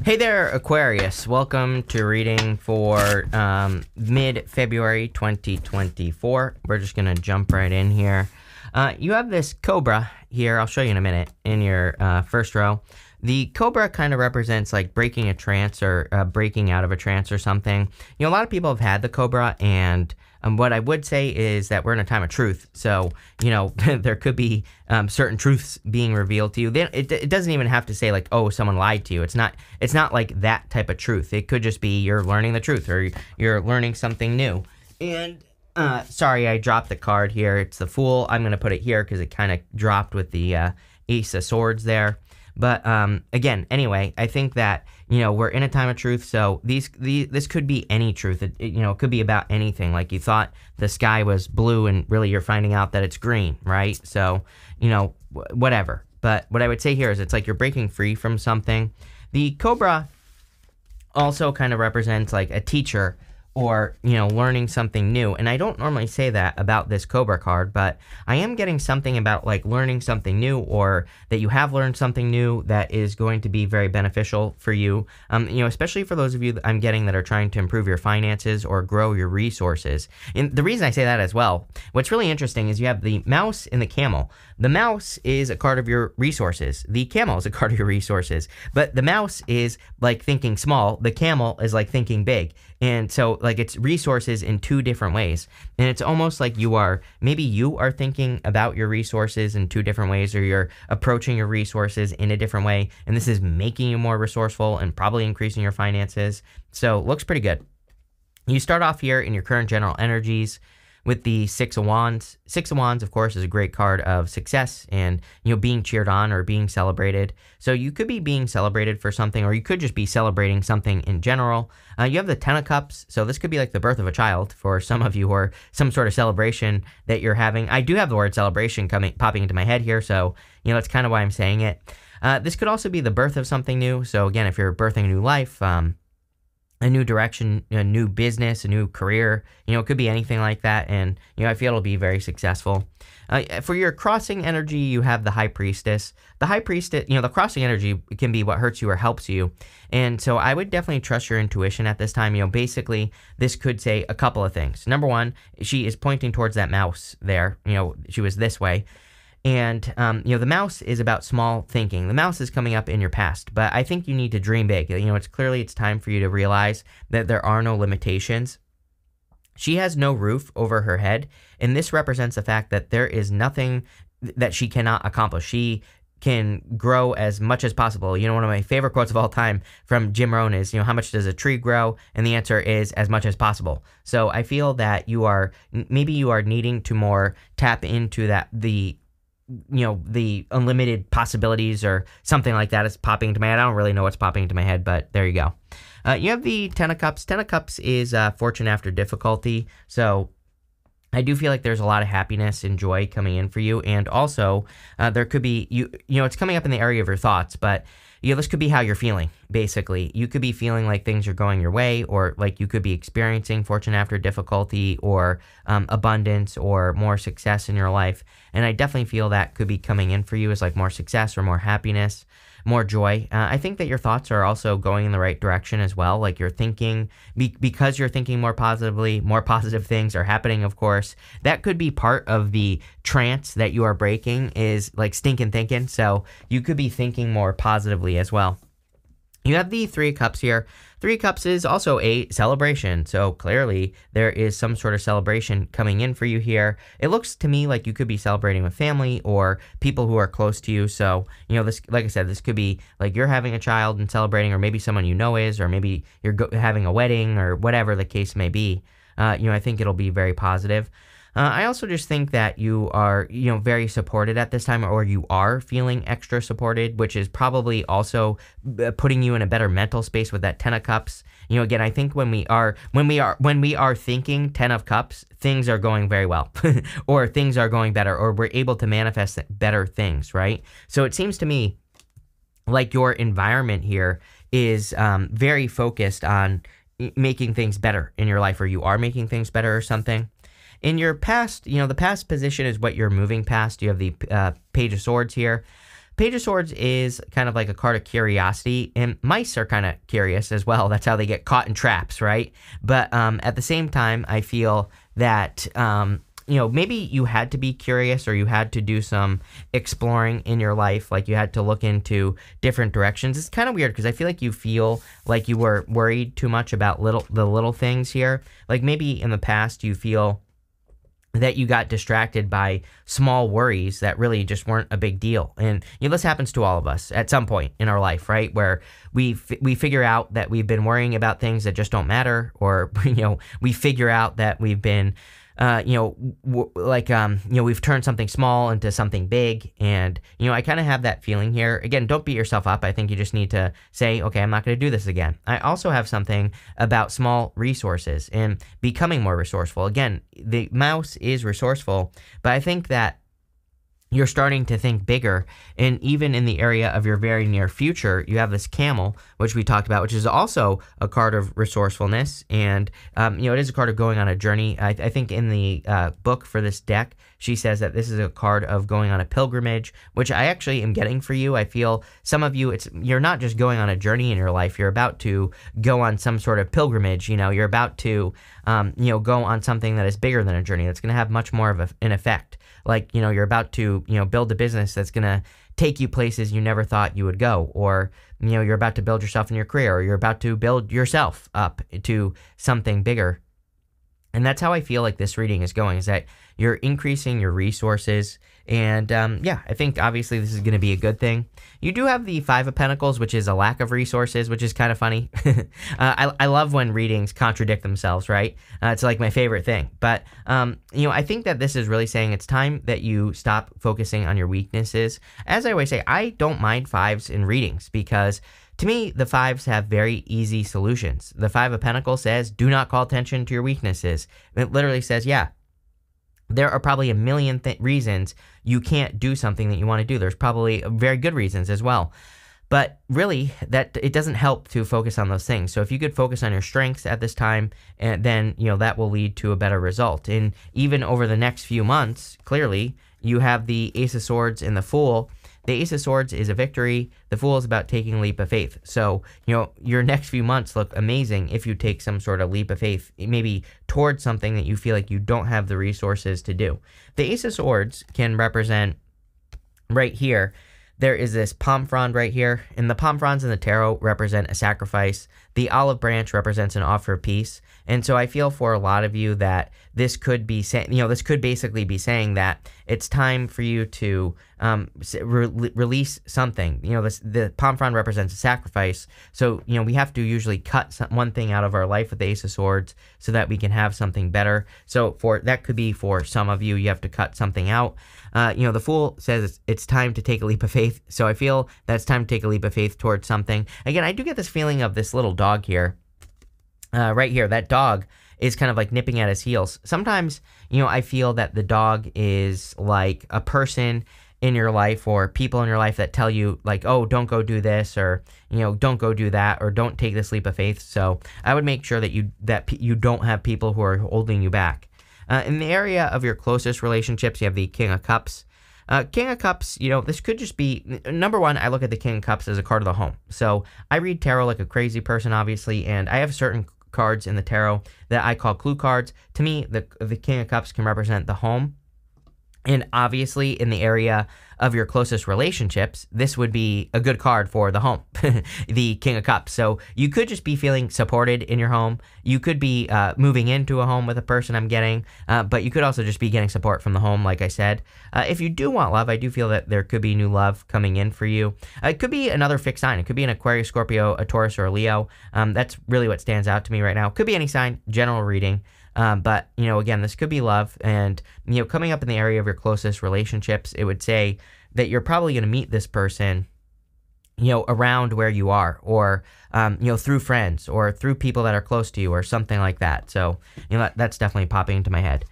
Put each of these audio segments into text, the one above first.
Hey there, Aquarius. Welcome to reading for mid-February 2024. We're just going to jump right in here. You have this cobra here. I'll show you in a minute in your first row. The cobra kind of represents like breaking a trance or breaking out of a trance or something. You know, a lot of people have had the cobra, and what I would say is that we're in a time of truth. So, you know, there could be certain truths being revealed to you. It doesn't even have to say like, oh, someone lied to you. It's not like that type of truth. It could just be you're learning the truth or you're learning something new. And sorry, I dropped the card here. It's the Fool. I'm going to put it here because it kind of dropped with the Ace of Swords there. But again, anyway, I think that, you know, we're in a time of truth, so this could be any truth. It could be about anything. Like you thought the sky was blue and really you're finding out that it's green, right? So, you know, whatever. But what I would say here is it's like you're breaking free from something. The cobra also kind of represents like a teacher or, you know, learning something new. And I don't normally say that about this Cobra card, but I am getting something about like learning something new, or that you have learned something new that is going to be very beneficial for you. You know, especially for those of you that I'm getting that are trying to improve your finances or grow your resources. And the reason I say that as well, what's really interesting is you have the mouse and the camel. The mouse is a card of your resources. The camel is a card of your resources. But the mouse is like thinking small. The camel is like thinking big. And so like it's resources in two different ways. And it's almost like maybe you are thinking about your resources in two different ways, or you're approaching your resources in a different way. And this is making you more resourceful and probably increasing your finances. So looks pretty good. You start off here in your current general energies with the Six of Wands. Six of Wands, of course, is a great card of success and, you know, being cheered on or being celebrated. So you could be being celebrated for something, or you could just be celebrating something in general. You have the Ten of Cups. So this could be like the birth of a child for some of you, or some sort of celebration that you're having. I do have the word celebration popping into my head here. So, you know, that's kind of why I'm saying it. This could also be the birth of something new. So again, if you're birthing a new life, a new direction, a new business, a new career, you know, it could be anything like that. And, you know, I feel it'll be very successful. For your crossing energy, you have the High Priestess. The High Priestess, you know, the crossing energy can be what hurts you or helps you. And so I would definitely trust your intuition at this time. You know, basically, this could say a couple of things. Number one, she is pointing towards that mouse there. You know, she was this way. And, you know, the mouse is about small thinking. The mouse is coming up in your past, but I think you need to dream big. You know, it's time for you to realize that there are no limitations. She has no roof over her head, and this represents the fact that there is nothing that she cannot accomplish. She can grow as much as possible. You know, one of my favorite quotes of all time from Jim Rohn is, you know, how much does a tree grow? And the answer is as much as possible. So I feel that maybe you are needing to more tap into the unlimited possibilities or something like that is popping into my head. I don't really know what's popping into my head, but there you go. You have the Ten of Cups. Ten of Cups is fortune after difficulty. So I do feel like there's a lot of happiness and joy coming in for you. And also there could be, you know, it's coming up in the area of your thoughts, but you know, this could be how you're feeling, basically. You could be feeling like things are going your way, or like you could be experiencing fortune after difficulty, or abundance, or more success in your life. And I definitely feel that could be coming in for you as like more success or more happiness, more joy. I think that your thoughts are also going in the right direction as well. Like you're thinking, because you're thinking more positively, more positive things are happening, of course. That could be part of the trance that you are breaking, is like stinking thinking. So you could be thinking more positively as well. You have the Three of Cups here. Three of Cups is also a celebration, so clearly there is some sort of celebration coming in for you here. It looks to me like you could be celebrating with family or people who are close to you. So, you know, this, like I said, this could be like you're having a child and celebrating, or maybe someone you know is, or maybe you're having a wedding, or whatever the case may be. You know, I think it'll be very positive. I also just think that you are, you know, very supported at this time, or you are feeling extra supported, which is probably also putting you in a better mental space with that Ten of Cups. You know, again, I think when we are thinking Ten of Cups, things are going very well, or things are going better, or we're able to manifest better things, right? So it seems to me like your environment here is very focused on making things better in your life, or you are making things better or something. In your past, you know, the past position is what you're moving past. You have the Page of Swords here. Page of Swords is kind of like a card of curiosity, and mice are kind of curious as well. That's how they get caught in traps, right? But at the same time, I feel that maybe you had to be curious, or you had to do some exploring in your life, like you had to look into different directions. It's kind of weird because I feel like you feel like you were worried too much about the little things here. Like maybe in the past you feel that you got distracted by small worries that really just weren't a big deal. And this happens to all of us at some point in our life, right? Where we figure out that we've been worrying about things that just don't matter, or we figure out that we've been we've turned something small into something big. And, I kind of have that feeling here. Again, don't beat yourself up. I think you just need to say, okay, I'm not going to do this again. I also have something about small resources and becoming more resourceful. Again, the mouse is resourceful, but I think that you're starting to think bigger. And even in the area of your very near future, you have this camel, which we talked about, which is also a card of resourcefulness. And, it is a card of going on a journey. I think in the book for this deck, she says that this is a card of going on a pilgrimage, which I actually am getting for you. I feel some of you, you're not just going on a journey in your life. You're about to go on some sort of pilgrimage. You're about to, go on something that is bigger than a journey. That's going to have much more of an effect. Like, you're about to, build a business that's going to take you places you never thought you would go. Or, you're about to build yourself in your career, or you're about to build yourself up to something bigger. And that's how I feel like this reading is going, is that you're increasing your resources. And I think obviously this is going to be a good thing. You do have the Five of Pentacles, which is a lack of resources, which is kind of funny. I love when readings contradict themselves, right? It's like my favorite thing. But, I think that this is really saying it's time that you stop focusing on your weaknesses. As I always say, I don't mind fives in readings because to me, the fives have very easy solutions. The Five of Pentacles says, do not call attention to your weaknesses. It literally says, there are probably a million reasons you can't do something that you want to do. There's probably very good reasons as well. But really, that it doesn't help to focus on those things. So if you could focus on your strengths at this time, and then, that will lead to a better result. And even over the next few months, clearly, you have the Ace of Swords and the Fool. The Ace of Swords is a victory. The Fool is about taking a leap of faith. So, your next few months look amazing if you take some sort of leap of faith, maybe towards something that you feel like you don't have the resources to do. The Ace of Swords can represent, right here, there is this palm frond right here, and the palm fronds in the tarot represent a sacrifice. The olive branch represents an offer of peace. And so I feel for a lot of you that this could be saying, this could basically be saying that it's time for you to release something. The palm frond represents a sacrifice. So, we have to usually cut one thing out of our life with the Ace of Swords so that we can have something better. So that could be for some of you, you have to cut something out. The Fool says it's time to take a leap of faith. So I feel that it's time to take a leap of faith towards something. Again, I do get this feeling of this little dog here. Right here, that dog is kind of like nipping at his heels. Sometimes, I feel that the dog is like a person in your life or people in your life that tell you like, oh, don't go do this, or, don't go do that, or don't take this leap of faith. So I would make sure that you don't have people who are holding you back. In the area of your closest relationships, you have the King of Cups. King of Cups, this could just be, number one, I look at the King of Cups as a card of the home. So I read tarot like a crazy person, obviously, and I have certain cards in the tarot that I call clue cards. To me, the King of Cups can represent the home. And obviously, in the area of your closest relationships, this would be a good card for the home, the King of Cups. So you could just be feeling supported in your home. You could be moving into a home with a person, I'm getting, but you could also just be getting support from the home, like I said. If you do want love, I do feel that there could be new love coming in for you. It could be another fixed sign. It could be an Aquarius, Scorpio, a Taurus, or a Leo. That's really what stands out to me right now. Could be any sign, general reading. But, again, this could be love. And, coming up in the area of your closest relationships, it would say that you're probably going to meet this person, around where you are, or, through friends or through people that are close to you or something like that. So, that's definitely popping into my head.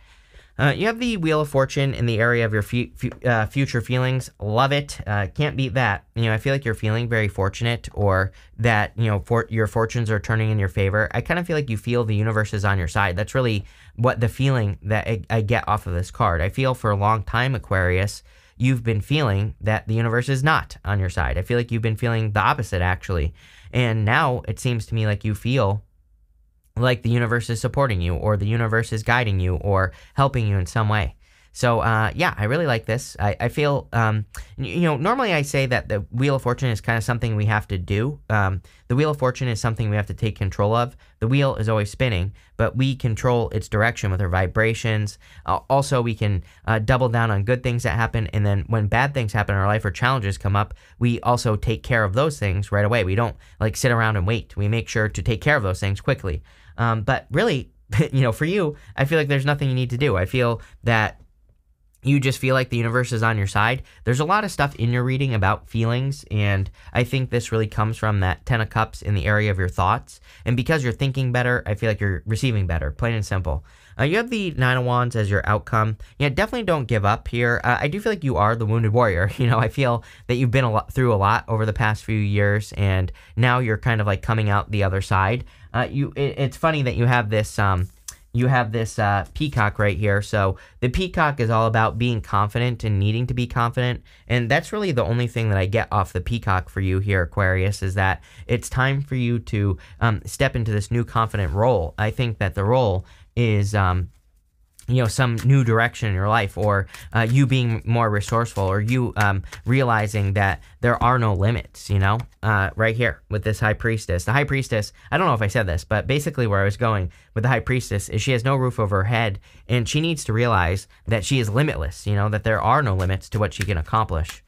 You have the Wheel of Fortune in the area of your future feelings. Love it. Can't beat that. I feel like you're feeling very fortunate, or that, your fortunes are turning in your favor. I kind of feel like you feel the universe is on your side. That's really what the feeling that I get off of this card. I feel for a long time, Aquarius, you've been feeling that the universe is not on your side. I feel like you've been feeling the opposite, actually. And now it seems to me like you feel like the universe is supporting you, or the universe is guiding you or helping you in some way. So, yeah, I really like this. I feel, normally I say that the Wheel of Fortune is kind of something we have to do. The Wheel of Fortune is something we have to take control of. The wheel is always spinning, but we control its direction with our vibrations. Also, we can double down on good things that happen, and then when bad things happen in our life or challenges come up, we also take care of those things right away. We don't, sit around and wait. We make sure to take care of those things quickly. But really, for you, I feel like there's nothing you need to do. I feel that you just feel like the universe is on your side. There's a lot of stuff in your reading about feelings, and I think this really comes from that 10 of Cups in the area of your thoughts. And because you're thinking better, I feel like you're receiving better, plain and simple. You have the 9 of Wands as your outcome. Yeah, definitely don't give up here. I do feel like you are the wounded warrior. I feel that you've been through a lot over the past few years, and now you're kind of like coming out the other side. It's funny that you have this... peacock right here. So the peacock is all about being confident and needing to be confident. And that's really the only thing that I get off the peacock for you here, Aquarius, is that it's time for you to step into this new confident role. I think that the role is some new direction in your life, or you being more resourceful, or you realizing that there are no limits, right here with this High Priestess. The High Priestess, I don't know if I said this, but basically where I was going with the High Priestess is she has no roof over her head, and she needs to realize that she is limitless, that there are no limits to what she can accomplish.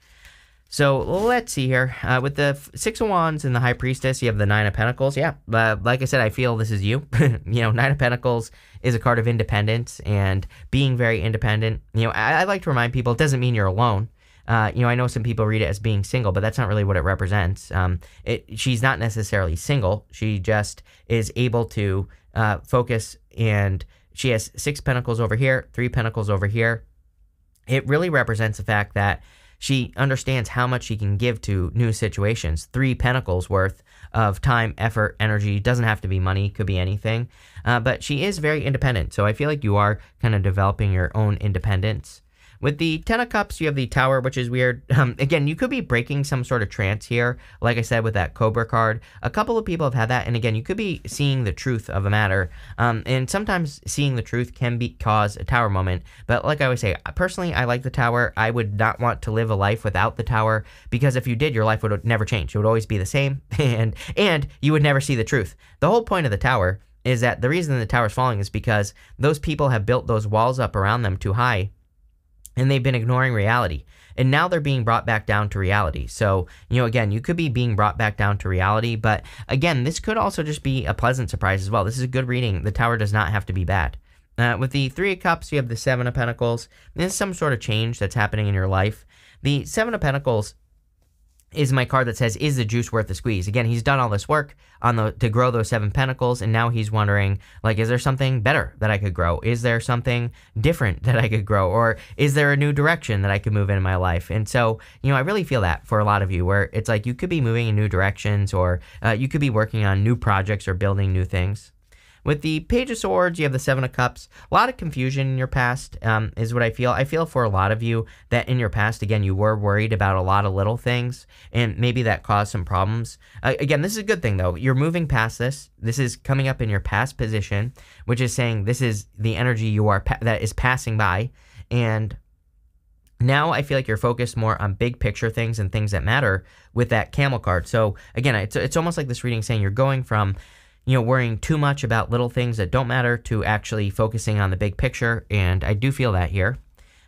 So let's see here. With the 6 of Wands and the High Priestess, you have the 9 of Pentacles. Yeah, like I said, I feel this is you. 9 of Pentacles is a card of independence and being very independent. I like to remind people it doesn't mean you're alone. I know some people read it as being single, but that's not really what it represents. She's not necessarily single. She just is able to focus, and she has 6 Pentacles over here, 3 Pentacles over here. It really represents the fact that she understands how much she can give to new situations. 3 Pentacles worth of time, effort, energy. Doesn't have to be money, could be anything. But she is very independent. So I feel like you are kind of developing your own independence. With the 10 of Cups, you have the Tower, which is weird. Again, you could be breaking some sort of trance here. Like I said, with that Cobra card, a couple of people have had that. And again, you could be seeing the truth of a matter. And sometimes seeing the truth can cause a Tower moment. But like I always say, personally, I like the Tower. I would not want to live a life without the Tower, because if you did, your life would never change. It would always be the same, and you would never see the truth. The whole point of the Tower is that the reason the Tower is falling is because those people have built those walls up around them too high, and they've been ignoring reality. And now they're being brought back down to reality. So, again, you could be being brought back down to reality. But again, this could also just be a pleasant surprise as well. This is a good reading. The Tower does not have to be bad. With the 3 of Cups, you have the 7 of Pentacles. This is some sort of change that's happening in your life. The 7 of Pentacles is my card that says, is the juice worth the squeeze? Again, he's done all this work to grow those 7 Pentacles, and now he's wondering, is there something better that I could grow? Is there something different that I could grow? Or is there a new direction that I could move in my life? And so, I really feel that for a lot of you, where it's like you could be moving in new directions, or you could be working on new projects or building new things. With the Page of Swords, you have the 7 of Cups. A lot of confusion in your past is what I feel. I feel for a lot of you that in your past, again, you were worried about a lot of little things, and maybe that caused some problems. Again, this is a good thing, though. You're moving past this. This is coming up in your past position, which is saying this is the energy you are that is passing by. And now I feel like you're focused more on big picture things and things that matter with that Camel card. So, again, it's almost like this reading saying you're going from worrying too much about little things that don't matter to actually focusing on the big picture, and I do feel that here.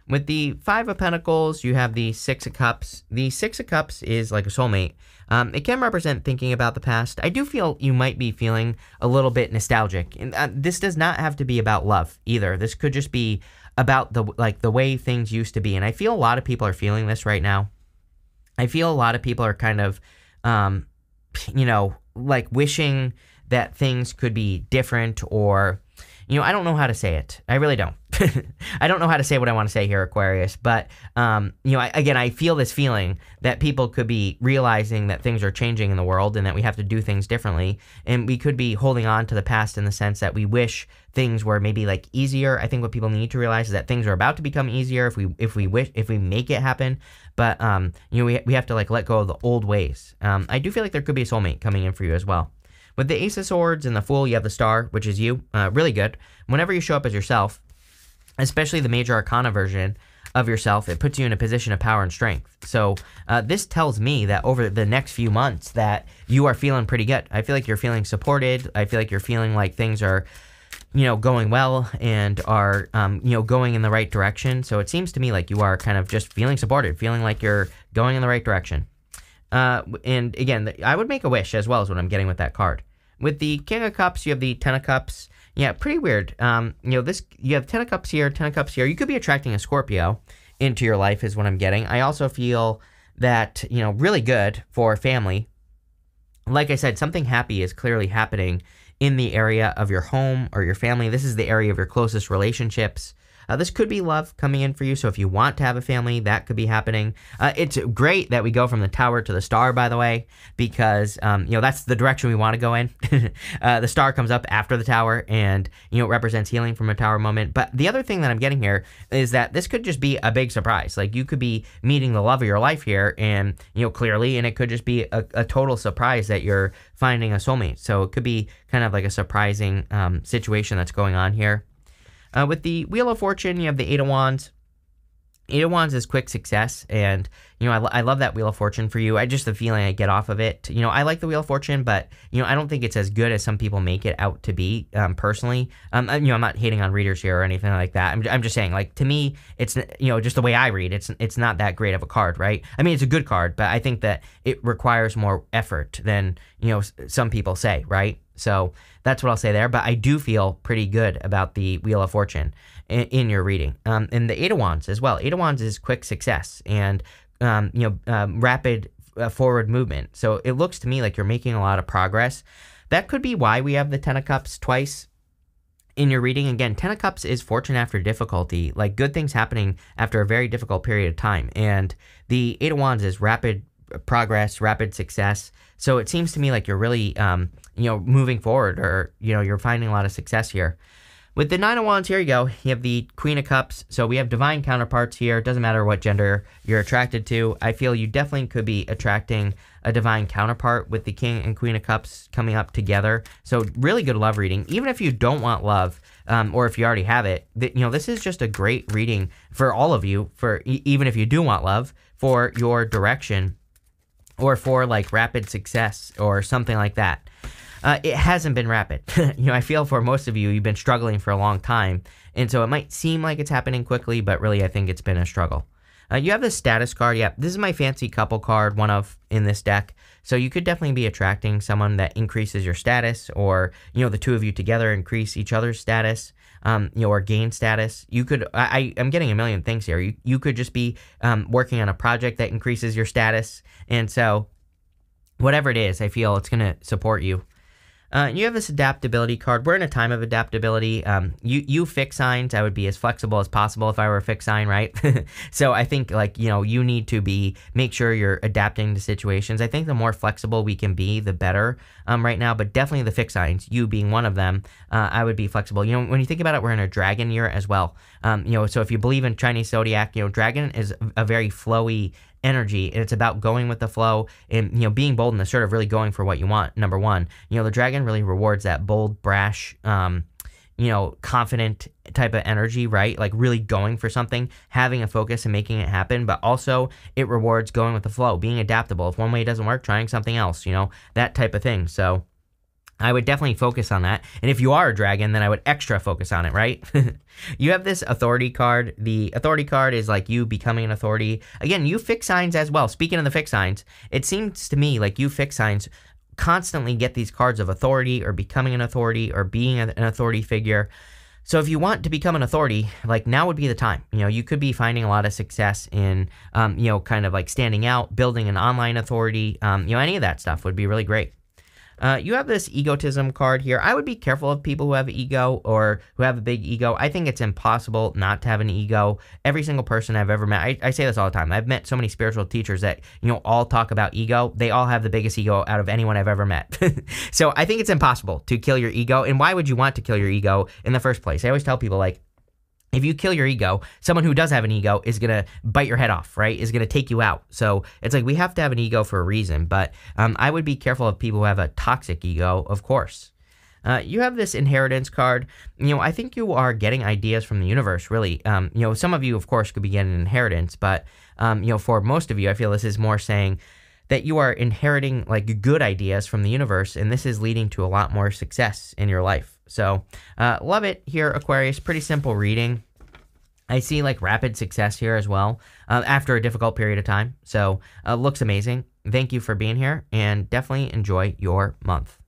With the 5 of Pentacles, you have the 6 of Cups. The 6 of Cups is like a soulmate. It can represent thinking about the past. I do feel you might be feeling a little bit nostalgic, and this does not have to be about love either. This could just be about the way things used to be, and I feel a lot of people are feeling this right now. I feel a lot of people are kind of, wishing that things could be different, or I don't know how to say it. I really don't. I don't know how to say what I want to say here, Aquarius. But, I feel this feeling that people could be realizing that things are changing in the world and that we have to do things differently. And we could be holding on to the past in the sense that we wish things were maybe like easier. I think what people need to realize is that things are about to become easier if we make it happen. But, we have to like let go of the old ways. I do feel like there could be a soulmate coming in for you as well. With the Ace of Swords and the Fool, you have the Star, which is you. Really good. Whenever you show up as yourself, especially the Major Arcana version of yourself, it puts you in a position of power and strength. So this tells me that over the next few months that you are feeling pretty good. I feel like you're feeling supported. I feel like you're feeling like things are, going well and are, going in the right direction. So it seems to me like you are kind of just feeling supported, feeling like you're going in the right direction. And again, I would make a wish as well as what I'm getting with that card. With the King of Cups, you have the Ten of Cups. Yeah, pretty weird. You have Ten of Cups here, Ten of Cups here. You could be attracting a Scorpio into your life is what I'm getting. I also feel that, really good for family. Like I said, something happy is clearly happening in the area of your home or your family. This is the area of your closest relationships. This could be love coming in for you, so if you want to have a family, that could be happening. It's great that we go from the Tower to the Star, by the way, because, that's the direction we want to go in. The Star comes up after the Tower, and, it represents healing from a Tower moment. But the other thing that I'm getting here is that this could just be a big surprise. Like, you could be meeting the love of your life here, and, clearly, and it could just be a total surprise that you're finding a soulmate. So it could be kind of like a surprising situation that's going on here. With the Wheel of Fortune, you have the Eight of Wands. Eight of Wands is quick success, and, I love that Wheel of Fortune for you. Just the feeling I get off of it. I like the Wheel of Fortune, but, I don't think it's as good as some people make it out to be, personally. I'm not hating on readers here or anything like that. I'm just saying, like, to me, it's, just the way I read, it's not that great of a card, right? I mean, it's a good card, but I think that it requires more effort than, some people say, right? So that's what I'll say there. But I do feel pretty good about the Wheel of Fortune in your reading. And the Eight of Wands as well. Eight of Wands is quick success and, rapid forward movement. So it looks to me like you're making a lot of progress. That could be why we have the Ten of Cups twice in your reading. Again, Ten of Cups is fortune after difficulty, like good things happening after a very difficult period of time. And the Eight of Wands is rapid progress, rapid success. So it seems to me like you're really, moving forward, or, you're finding a lot of success here. With the Nine of Wands, here you go. You have the Queen of Cups. So we have divine counterparts here. It doesn't matter what gender you're attracted to. I feel you definitely could be attracting a divine counterpart with the King and Queen of Cups coming up together. So really good love reading. Even if you don't want love, or if you already have it, this is just a great reading for all of you, for even if you do want love, for your direction, or for like rapid success or something like that. It hasn't been rapid. I feel for most of you, you've been struggling for a long time. And so it might seem like it's happening quickly, but really I think it's been a struggle. You have the status card. Yeah, this is my fancy couple card, one of in this deck. So you could definitely be attracting someone that increases your status, or, the two of you together increase each other's status, or gain status. You could, I'm getting a million things here. You could just be working on a project that increases your status. And so whatever it is, I feel it's going to support you. You have this adaptability card. We're in a time of adaptability. You fixed signs, I would be as flexible as possible if I were a fixed sign, right? So I think, like, you need to make sure you're adapting to situations. I think the more flexible we can be, the better right now, but definitely the fixed signs, you being one of them, I would be flexible. When you think about it, we're in a dragon year as well. So if you believe in Chinese zodiac, dragon is a very flowy energy, and it's about going with the flow and, being bold and assertive, really going for what you want. Number one, the dragon really rewards that bold, brash, confident type of energy, right? Like really going for something, having a focus and making it happen, but also it rewards going with the flow, being adaptable. If one way doesn't work, trying something else, that type of thing. So I would definitely focus on that. And if you are a dragon, then I would extra focus on it, right? You have this authority card. The authority card is like you becoming an authority. Again, you fix signs as well. Speaking of the fix signs, it seems to me like you fix signs constantly get these cards of authority or becoming an authority or being an authority figure. So if you want to become an authority, like now would be the time. You could be finding a lot of success in, kind of like standing out, building an online authority. Any of that stuff would be really great. You have this egotism card here. I would be careful of people who have ego or who have a big ego. I think it's impossible not to have an ego. Every single person I've ever met, I say this all the time. I've met so many spiritual teachers that, all talk about ego. They all have the biggest ego out of anyone I've ever met. So I think it's impossible to kill your ego. And why would you want to kill your ego in the first place? I always tell people, like, if you kill your ego, someone who does have an ego is going to bite your head off, right? Is going to take you out. So it's like we have to have an ego for a reason. But I would be careful of people who have a toxic ego, of course. You have this inheritance card. I think you are getting ideas from the universe, really. Some of you, of course, could be getting an inheritance. But, for most of you, I feel this is more saying that you are inheriting like good ideas from the universe. And this is leading to a lot more success in your life. So, love it here, Aquarius. Pretty simple reading. I see like rapid success here as well after a difficult period of time. So, looks amazing. Thank you for being here and definitely enjoy your month.